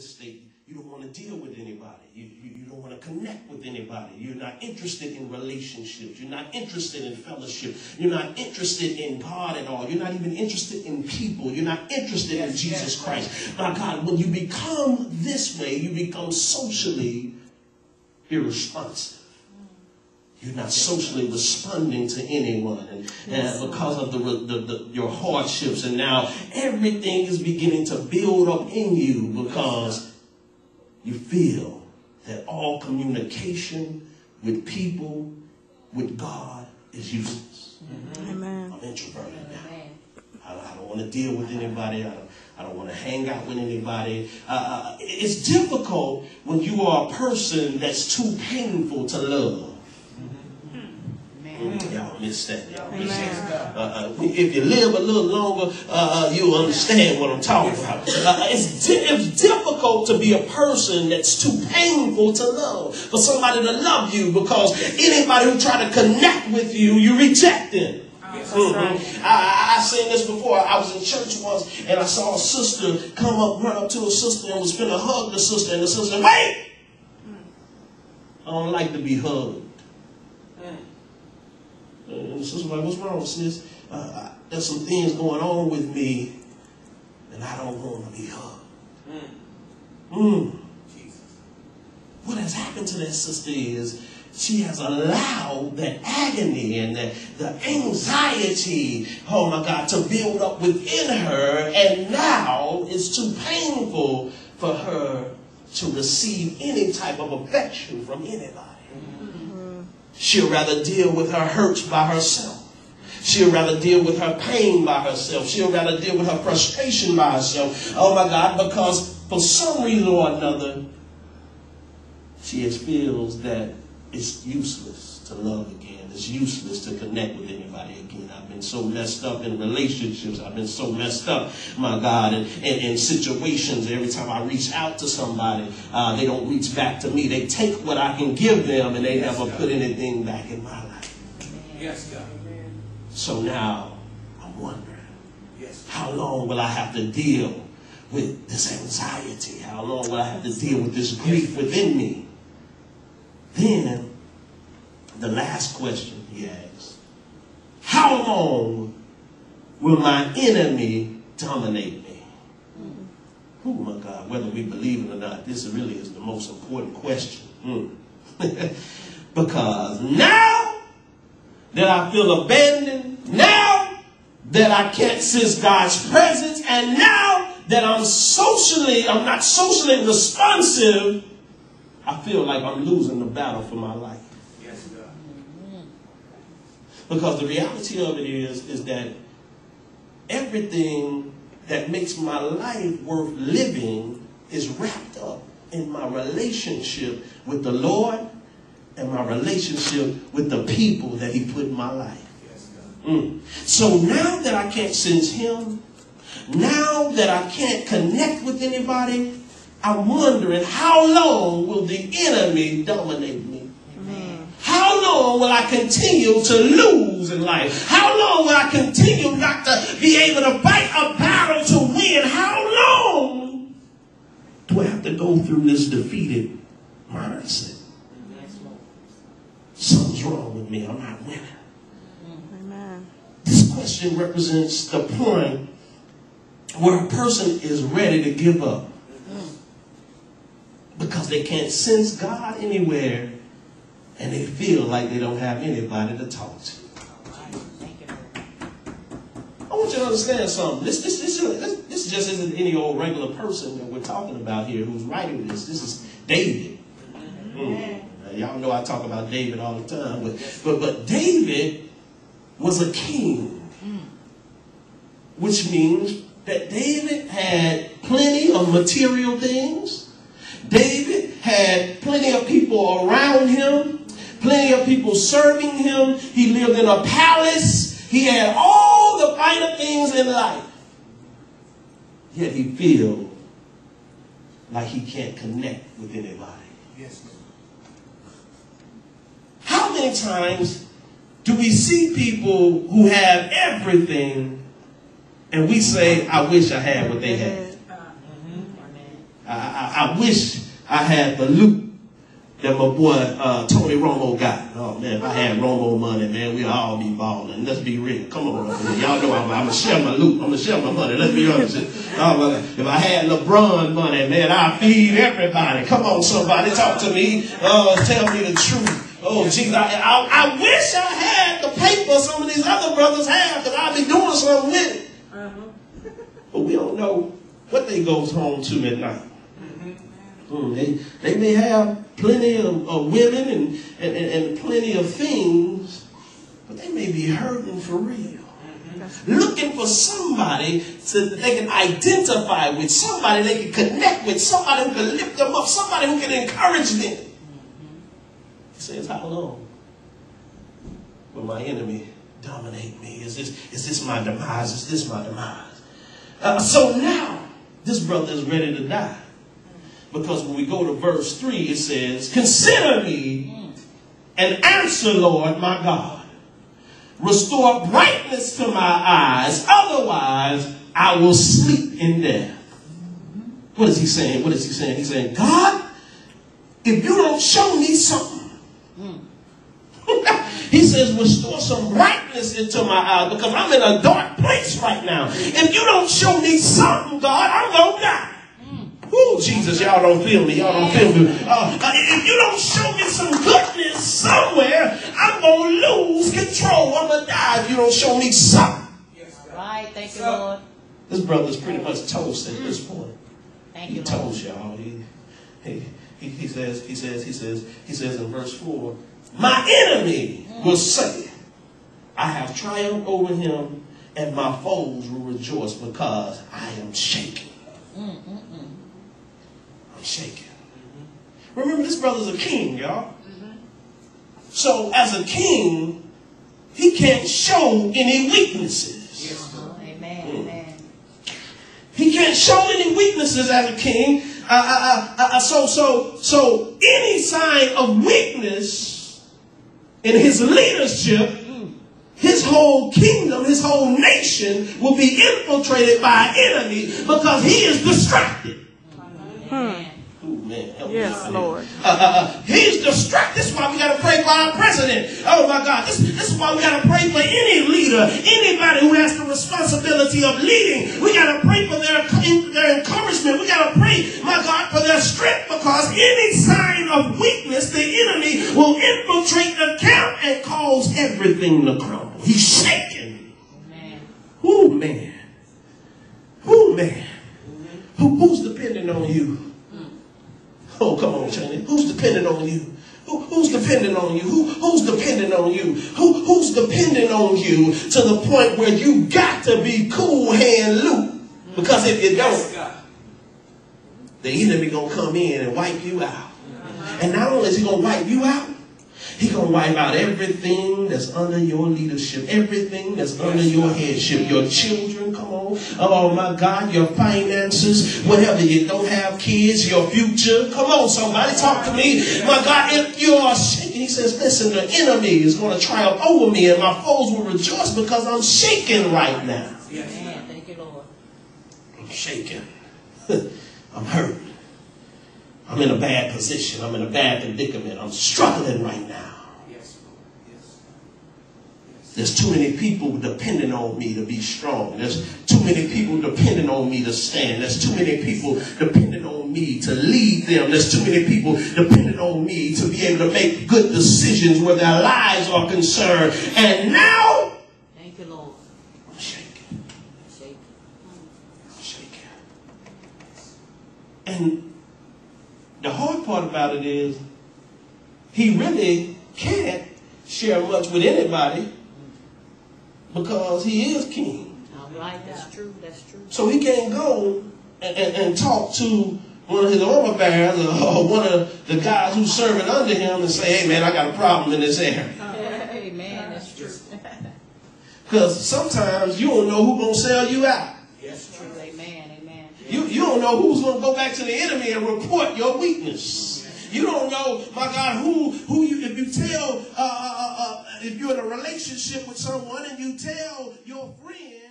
this state. You don't want to deal with anybody. You don't want to connect with anybody. You're not interested in relationships. You're not interested in fellowship. You're not interested in God at all. You're not even interested in people. You're not interested in Jesus Christ. My God, when you become this way, you become socially irresponsive. You're not socially responding to anyone, and because of your hardships, and now everything is beginning to build up in you because you feel that all communication with people, with God, is useless. Amen. I'm introverted now. I don't want to deal with anybody. I don't want to hang out with anybody. It's difficult when you are a person that's too painful to love. Y'all miss that. Y'all miss that. If you live a little longer, you'll understand what I'm talking about. It's difficult to be a person that's too painful to love. For somebody to love you, because anybody who try to connect with you, you reject them. I seen this before. I was in church once and I saw a sister run up to a sister and was finna hug the sister, and the sister said, "Wait! I don't like to be hugged." And the sister was like, "What's wrong, sis? There's some things going on with me and I don't want to be hugged." What has happened to that sister is she has allowed that agony and the anxiety, oh my God, to build up within her, and now it's too painful for her to receive any type of affection from anybody. She'll rather deal with her hurts by herself. She'll rather deal with her pain by herself. She'll rather deal with her frustration by herself. Oh my God, because for some reason or another, she feels that it's useless to love again. It's useless to connect with anybody again. I've been so messed up in relationships. I've been so messed up, my God, in situations. Every time I reach out to somebody, they don't reach back to me. They take what I can give them, and they never put anything back in my life. Yes, God. So now I'm wondering, how long will I have to deal with this anxiety? How long will I have to deal with this grief within me? Then, the last question he asks, how long will my enemy dominate me? Oh my God, whether we believe it or not, this really is the most important question. Because now that I feel abandoned, now that I can't sense God's presence, and now that I'm not socially responsive, I feel like I'm losing the battle for my life. Yes, God. Because the reality of it is that everything that makes my life worth living is wrapped up in my relationship with the Lord and my relationship with the people that he put in my life. Yes, God. So now that I can't sense him, now that I can't connect with anybody, I'm wondering, how long will the enemy dominate me? How long will I continue to lose in life? How long will I continue not to be able to fight a battle to win? How long do I have to go through this defeated mindset? Something's wrong with me. I'm not winning. Amen. This question represents the point where a person is ready to give up because they can't sense God anywhere, and they feel like they don't have anybody to talk to. I want you to understand something. This just isn't any old regular person that we're talking about here who's writing this. This is David. Y'all know I talk about David all the time, but David was a king, which means that David had plenty of material things. David had plenty of people around him, plenty of people serving him. He lived in a palace. He had all the finer things in life. Yet he feels like he can't connect with anybody. Yes. How many times do we see people who have everything and we say, I wish I had what they had? I wish I had the loot that my boy Tony Romo got. Oh man, if I had Romo money, man, we'd all be balling. Let's be real. Come on, y'all know I'm gonna share my loot. I'm gonna share my money. Let's be honest. If I had LeBron money, man, I'd feed everybody. Come on, somebody, talk to me. Tell me the truth. Oh, Jesus, I wish I had the paper some of these other brothers have, because I'd be doing something with it. But we don't know what they goes home to at night. They may have plenty of women and plenty of things, but they may be hurting for real. Looking for somebody that they can identify with, somebody they can connect with, somebody who can lift them up, somebody who can encourage them. He says, how long will my enemy dominate me? Is this my demise? Is this my demise? So now, this brother is ready to die. Because when we go to verse 3, it says, consider me and answer, Lord, my God. Restore brightness to my eyes, otherwise I will sleep in death. What is he saying? What is he saying? He's saying, God, if you don't show me something, he says, restore some brightness into my eyes, because I'm in a dark place right now. If you don't show me something, God, I'm going to die. Oh, Jesus, y'all don't feel me. Y'all don't feel me. If you don't show me some goodness somewhere, I'm going to lose control. I'm going to die if you don't show me something. Right. Thank you, Lord. This brother's pretty much toast at this point. Thank you, Lord. Toast, y'all. He says in verse 4, my enemy will say, I have triumphed over him, and my foes will rejoice because I am shaken. Shaken. Remember, this brother's a king, y'all. So, as a king, he can't show any weaknesses. Amen. He can't show any weaknesses as a king. So any sign of weakness in his leadership, his whole kingdom, his whole nation will be infiltrated by an enemy because he is distracted. Man, yes, Lord. He's distracted. This is why we got to pray for our president. Oh, my God. This is why we got to pray for any leader, anybody who has the responsibility of leading. We got to pray for their encouragement. We got to pray, my God, for their strength, because any sign of weakness, the enemy will infiltrate the camp and cause everything to crumble. He's shaking. Oh, man. Oh, man. Who's depending on you? Oh, come on, Chinny. Who's depending on you? Who's depending on you? Who's depending on you? Who's depending on you to the point where you got to be cool hand loop? Because if you don't, the enemy gonna come in and wipe you out. And not only is he gonna wipe you out, he's going to wipe out everything that's under your leadership, everything that's under your headship, your children, come on, oh my God, your finances, whatever, you don't have kids, your future, come on, somebody talk to me. My God, if you are shaking, he says, listen, the enemy is going to triumph over me and my foes will rejoice because I'm shaking right now. Amen. Thank you, Lord. I'm shaking. I'm hurt. I'm in a bad position. I'm in a bad predicament. I'm struggling right now. There's too many people depending on me to be strong. There's too many people depending on me to stand. There's too many people depending on me to lead them. There's too many people depending on me to be able to make good decisions where their lives are concerned. And now, thank you, Lord. I'm shaking. I'm shaking. And the hard part about it is he really can't share much with anybody because he is king. All right, that's true. That's true. So he can't go and talk to one of his armor bearers or one of the guys who's serving under him and say, hey, man, I got a problem in this area. Amen. That's true. Because sometimes you don't know who's going to sell you out. That's true. Amen. Amen. You don't know who's going to go back to the enemy and report your weakness. You don't know, my God, who you, if you tell, if you're in a relationship with someone and you tell your friend